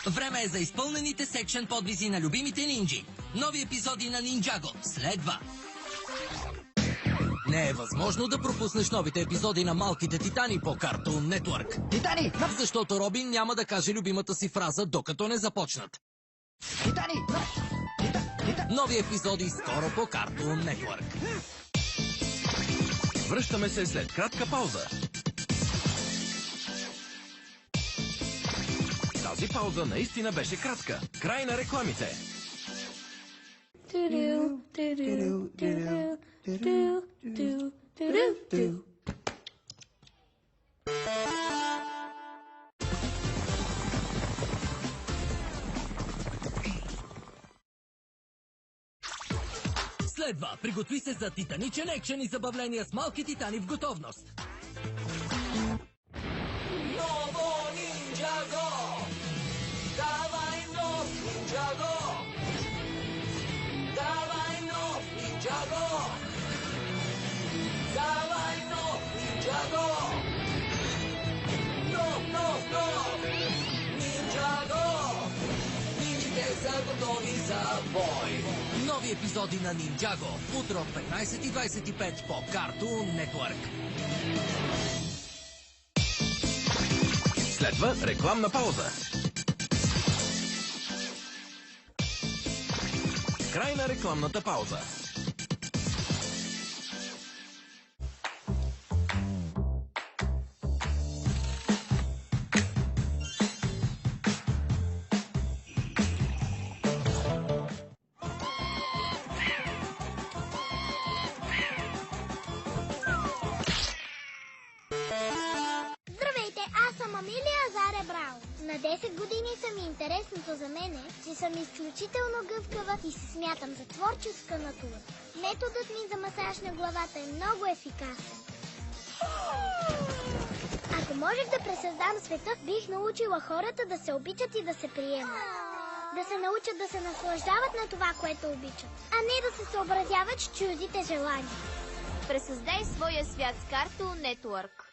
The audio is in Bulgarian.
Време е за изпълнените секшен подвизи на любимите нинджи. Нови епизоди на Нинджаго следва. Не е възможно да пропуснеш новите епизоди на Малките титани по Cartoon Network. Титани! Защото Робин няма да каже любимата си фраза, докато не започнат. Титани! Нови епизоди скоро по Cartoon Network. Връщаме се след кратка пауза. Тази пауза наистина беше кратка. Край на рекламите. Следва, приготви се за титаничен екшен и забавления с малки титани в готовност. Ново Нинджаго! Давай нов Нинджаго! Давай нов Нинджаго! Давай нов Нинджаго! Нов! Нинджаго! Нинджите са готови за бой! Нови епизоди на Нинджаго. Утро в 15:25 по Cartoon Network. Следва рекламна пауза. Край на рекламната пауза. Здравейте, аз съм Амилия Заре Браун. На 10 години съм и интересното за мен е, че съм изключително гъвкава и се смятам за творческа натура. Методът ми за масаж на главата е много ефикасен. Ако можех да пресъздам света, бих научила хората да се обичат и да се приемат. Да се научат да се наслаждават на това, което обичат, а не да се съобразяват с чуждите желания. Пресъздай своя свят с Cartoon Network.